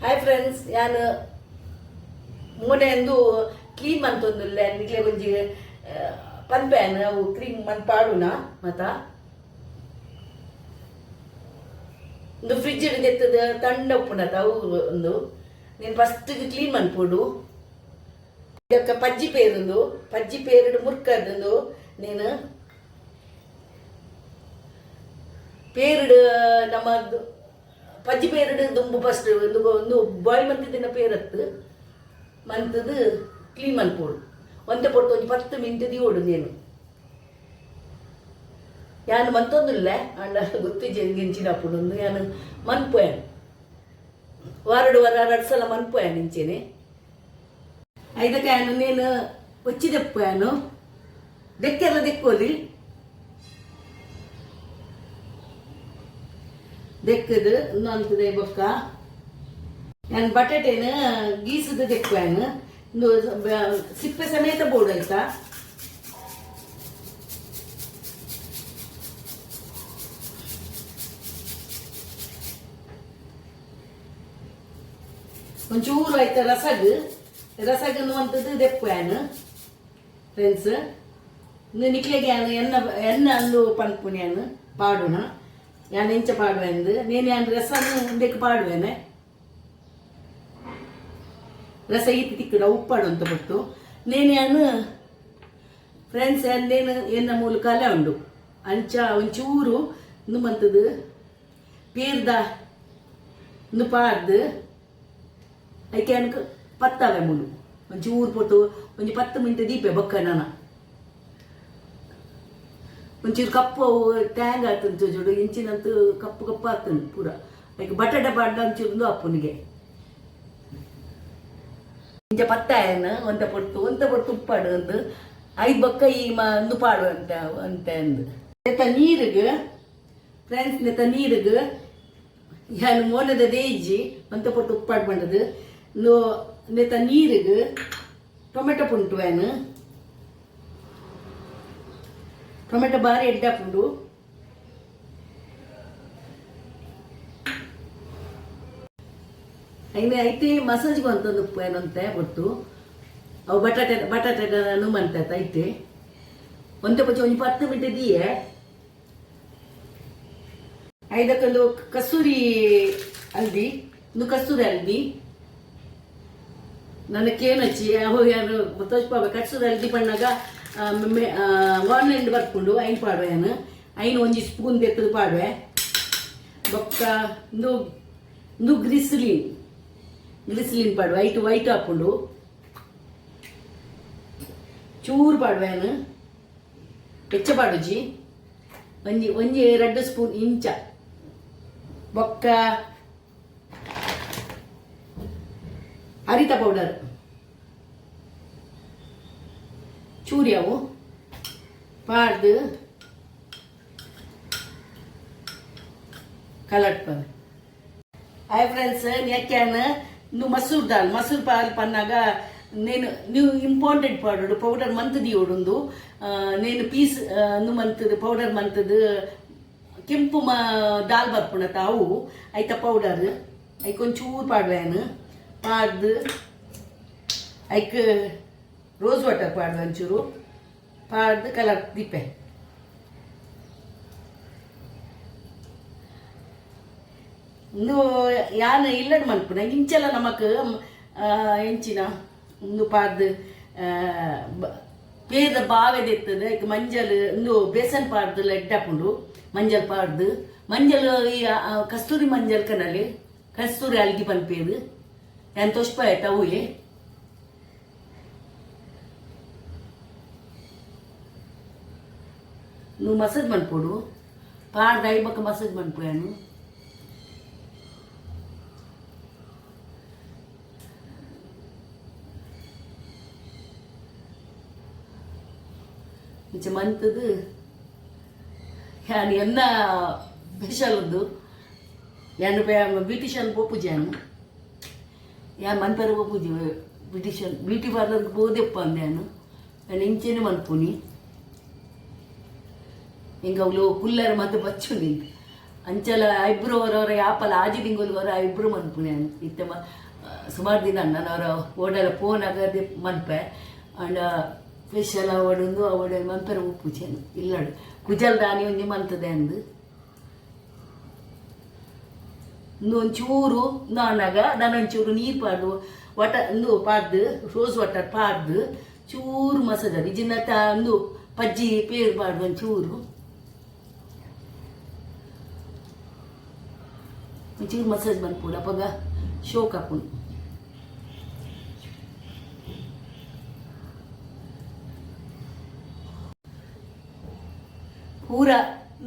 Hi friends, ನಾನು ಮೊನ್ನೆ ಒಂದು ಕ್ಲೀನ್ ಮಂತೊಂದುಲ್ಲ ನಿಕ್ಲೆ ಒಂಜಿ ಪನ್ಪೇನ್ ಅವು ಕ್ರೀಮ್ ಮನ್ ಪಾಡುನ ಮತ್ತ ಒಂದು ಫ್ರಿಡ್ಜ್ ಎತ್ತದ ತಂಡ ಉಪ್ಪುನತ ಅವು ಒಂದು ನೀನು ಫಸ್ಟ್ ಕ್ಲೀನ್ ಮನ್ಪೋಡು. ಇದಕ್ಕೆ ಪಜ್ಜಿ ಪೇರುಡು ಮುರ್ಕದಂದು ನೀನು ಪೇರುಡು ನಮ್ಮದು ಪಜ್ಜಿ ಪೇರುಡು ದುಂಬು ಫಸ್ಟ್ ಒಂದು ಬಾಯ್ಲ್ ಮಂತಿದ್ದಿನ ಪೇರತ್ತು ಮಂತದು ಕ್ಲೀನ್ ಮನ್ಪೋಡು. ಒಂದೇ ಪೊಟ್ಟು ಒಂದು 10 ಮಿನಿಟ್ ಓಡು ನೀನು ಯಾನು ಮಂತೊಂದಿಲ್ಲ ಅಂಡ ಗೊತ್ತಿಜ್ಜೆ ಗಿಂಚಿನ ಅಪ್ಪುಡು ಯಾನು ಮನ್ಪೋಯಾನು ವಾರಡು ಸಲ ಮನ್ಪೋಯಾನು ಇಂಚೆನೆ ಐದಕ್ಕೆ ಯಾನು ನೀನು ಒಚ್ಚಿದೆಪ್ಪೋಯಾನು ದೆಕ್ಕೆಲ್ಲ ದೆಕ್ಕೋಲಿ ದೆಕ್ಕದು ಇನ್ನೊಂದು ಬೊಕ್ಕ ನಾನು ಬಟಾಟೆನ ಗೀಸದ ದೆಕ್ಕೋಯಾನು ಸಿಪ್ಪೆ ಸಮೇತ ಬೋರ್ಡ್ ಆಯ್ತಾ. ಒಂಚೂರು ಆಯ್ತಾ ರಸಗನ್ನು ಅಂತದ್ದು ದೆಪ್ಪುಯಾನು ಫ್ರೆಂಡ್ಸ್. ನಿಕ್ಲೆಗೆ ಎನ್ನ ಅಲ್ಲು ಪನ್ಪುನ್ಯಾನು ಪಾಡುನ ಯಾನು ಇಂಚ ಪಾಡುವೆಂದು ನೀನು ಯಾನು ರಸನು ಬೆಕ್ಕು ಪಾಡುವೇನೆ ರಸ ಈತಿ ತಿಕ್ಕಡ ಉಪ್ಪಾಡು ಅಂತ ಬಿಟ್ಟು ನೀನು ಯಾನು ಫ್ರೆಂಡ್ಸ್ ನೇನು ಎನ್ನ ಮೂಲಕ ಅಲೆ ಉಂಡು ಅಂಚ ಒಂಚೂರು ಮಂತದು ಪೇರ್ದ ಪಾಡ್ದು ಅದಕ್ಕೆ ಅನ್ಕ ಪತ್ತಾವೆ ಮುಳು ಒಂಚೂರು ಪೊಟ್ಟು ಒಂದು 10 ಮಿನಿಟ್ ದೀಪೆ ಬೊಕ್ಕ ನಾನು ಒಂಚೂರು ಕಪ್ಪು ಟ್ಯಾಂಗ್ ಆಗ್ತಂತು ಜೋಡು ಇಂಚಿನಂತೂ ಕಪ್ಪು ಆಗ್ತಂದು ಪೂರ ಅದಕ್ಕೆ ಬಟಾಟೆ ಪಾಡ್ದ ಒಂಚೂರು ಅಪ್ಪನಿಗೆ ಇಂಚ ಪತ್ತಾಯನ ಒಂತ ಪೊಟ್ಟು ಉಪ್ಪಾಡು ಅಂದು 5 ಬೊಕ್ಕ ಈ ಒಂದು ಪಾಡು ಅಂತ ಅಂದು ನೆತ್ತ ನೀರಿಗೆ ಫ್ರೆಂಡ್ಸ್ ನೆತ್ತ ನೀರಿಗೆ ಯಾನು ಮೋನದ ದೇಜಿ ಒಂತ ಪೊಟ್ಟು ಉಪ್ಪಾಡು ಬಂದದು ನೆತ್ತ ನೀರಿಗೆ ಟೊಮೆಟೊ ಪುಂಟುವೇನು ಟೊಮೆಟೊ ಬಾರಿ ಎಡ್ಡಾಪುಂಡು ಐನೆ ಐತೆ ಮಸಾಜ್ಗೆ ಅಂತಂದು ಉಪ್ಪು ಏನಂತೆ ಗೊತ್ತು ಅವು ಬಟಾಟೆನು ಮಂತೈತೆ ಐತೆ ಒಂದೇ ಪಚ್ಚ ಒಂದು 10 ಮಿನಿಟ್ ದೀಯೆ ಐದಕ್ಕೊಂದು ಕಸ್ತೂರಿ ಹಲ್ದಿ ನನಗೇನು ಹಚ್ಚಿ ಯಾರು ತೋಚ್ಪಾಗ ಕಸ್ತೂರಿ ಹಲ್ದಿ ಬಣ್ಣಾಗ ಆನ್ಲೈನ್ ಬರ್ಕೊಂಡು ಐನ್ ಪಾಡುವೆನು ಐನು ಒಂಜಿ ಸ್ಪೂನ್ ತೆತ್ತದು ಪಾಡುವೆ ಬೊಕ್ಕ ಒಂದು ಗ್ಲಿಸ್ಲಿನ್ ಪಾಡು ವೈಟ್ ಹಾಕೊಂಡು ಚೂರು ಪಾಡುವೆನು ಹೆಚ್ಚ ಪಾಡುಜಿ ಒಂಜಿ 2 ಸ್ಪೂನ್ ಇಂಚ ಬೊಕ್ಕ ಹರಿತ ಪೌಡರ್ ಚೂರಿ ಅವು ಪಾಡ್ದು ಕಲಟ್ ಪದ. ಹಾಯ್ ಫ್ರೆಂಡ್ಸ್, ಯಾಕ್ಯಾನ ನೀವು ಮಸೂರ್ ಪಾಲ್ ಪನ್ನಾಗ ನೀವು ಇಂಪಾರ್ಟೆಂಟ್ ಪೌಡರ್ ಮಂತದಿ ಓಡೊಂದು ನೇನು ಪೀಸ್ ಮಂತದು ಪೌಡರ್ ಮಂತದು ಕೆಂಪು ದಾಲ್ ಬರ್ಪುಣತ ಅವು ಆಯ್ತಾ ಪೌಡರ್ ಐಕೊಂಚೂರು ಪಾಡುವೇನು ಪಾಡ್ದು ಐಕ್ ರೋಸ್ ವಾಟರ್ ಪಾಡ್ದು ಒಂಚೂರು ಪಾಡ್ದು ಕಲರ್ ದೀಪೆ ಇನ್ನು ಯಾನು ಇಲ್ಲಡ್ ಮನ್ಪುನ ಇಂಚೆಲ್ಲ ನಮಕ್ ಎಂಚಿನ ಒಂದು ಪಾಡ್ದು ಪೇದ ಬಾವೆದೆತ್ತದ ಈಗ ಮಂಜಲ್ ಒಂದು ಬೇಸನ್ ಪಾಡ್ದು ಎಡ್ಡಾಪುಂಡು ಮಂಜಲ್ ಪಾಡ್ದು ಮಂಜಲ್ ಈ ಕಸ್ತೂರಿ ಮಂಜಲ್ ಕನಲ್ಲಿ ಕಸ್ತೂರಿ ಹಲ್ದಿ ಪನ್ಪೇದು ಯಾನ್ ತೊಷ್ಪ ಆಯ್ತು ಅವುಯೇ నువ్వు మసాజ్ మన్పోడు పాడు దైబక్క మసాజ్ మన్పోయాను కొంచెం మంతది యాని ఎన్న స్పెషల్ ఉంది యాను బ్యూಟಿಷಿಯನ್ ಪೋಪುಜಾನು ಯಾನ್ ಮನ್ಪರ ಪೋಪುಜಿ ಬ್ಯೂಟಿ ಪಾರ್ಲರ್ಗೆ ಹೋದೆಪ್ಪ ಅಂದ್ಯಾನು ನಾನು ಇಂಚೆನೆ ಮನ್ಪುನಿ ఇంకా కుల్లర్ మధ్య వచ్చుంది ಅಂಚಲ ಐಬ್ರು ಅವರವರ ಯಾಪಲ ಆಜಿ ತಿಂಗುಲ್ವರ ಐಬ್ರು ಮನ್ಪುಣೆ ಇತ್ತೆ ಸುಮಾರು ದಿನ ನನ್ನವರ ಓಡಲ ಫೋನ್ ಆಗದೆ ಮನ್ಪೆ ಅಂಡ ಫಿಶೆಲ್ಲ ಓಡೊಂದು ಅವಡೆ ಮನ್ಪೆರ ಉಪ್ಪು ಚೆನ್ನ ಇಲ್ಲಡು ಕುಜಲ್ ದಾನಿ ಒಂಜಿ ಮಂತದೆ ಅಂದು ಒಂಚೂರು ನಾನಾಗ ನಾನೊಂಚೂರು ನೀರು ಪಾಡು ಒಟ ಒಂದು ಪಾಡ್ದು ರೋಸ್ ವಾಟರ್ ಪಾಡ್ದು ಚೂರು ಮಸಾಜ್ ಅದು ಇಜಿನ ಒಂದು ಪಜ್ಜಿ ಪೇರು ಪಾಡು ಒಂಚೂರು ಒಂಚೂರು ಮಸಾಜ್ ಮನ್ಪುಡು ಅಪ್ಪಗ ಶೋಕ್ ಹಾಕೊಂಡು ಪೂರ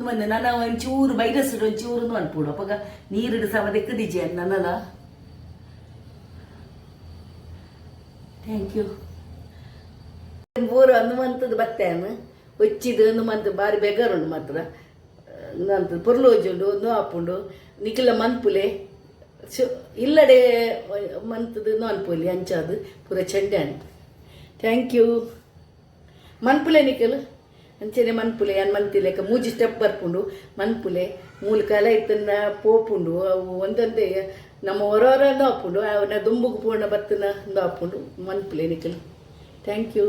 ಮಂದೆ ನನ್ನ ಒಂಚೂರು ಬೈರಸಿಡು ಒಂಚೂರು ಅನ್ಪುಡು ಅಪ್ಪಗ ನೀರಿಡು ಸಮ ದೆಕ್ಕದಿಜೆ ನನ್ನದ ಥ್ಯಾಂಕ್ ಯು ಬೋರು ಹನುಮಂತದ ಬತ್ತೇನು ಒಚ್ಚಿದು ಹನುಮಂತ ಬಾರಿ ಬೆಗರುಂಡು ಮಾತ್ರ ನಂತ ಪೊರ್ಲೋಜುಂಡು ನೋಪುಂಡು ನಿಖಿಲ ಮನ್ಪುಲೆ ಇಲ್ಲಡೆ ಮಂತದ ನೋನ್ಪುಲಿ ಅಂಚಾದು ಪೂರ ಚೆಂಡಾಣಿ ಥ್ಯಾಂಕ್ ಯು ಮನ್ಪುಲೆ ನಿಖಿಲ್ ಅಂಚನೆ ಮನ್ಪುಲೆ ಅನ್ ಮಂತಿಲೆಕ್ಕ ಮೂಜಿ ಸ್ಟೆಪ್ ಬರ್ಪುಂಡು ಮನ್ಪುಲೆ ಮೂಲ ಕಾಲ ಇತ್ತನ್ನ ಪೋಪುಂಡು ಅವು ಒಂದೊಂದೇ ನಮ್ಮ ಹೊರವರ ನೋಪುಂಡು ಅವನ ದುಂಬುಗು ಪೂರ್ಣ ಬತ್ತನ ನೋಪುಂಡು ಮನ್ಪುಲೆ ನಿಖಿಲ್ ಥ್ಯಾಂಕ್ ಯು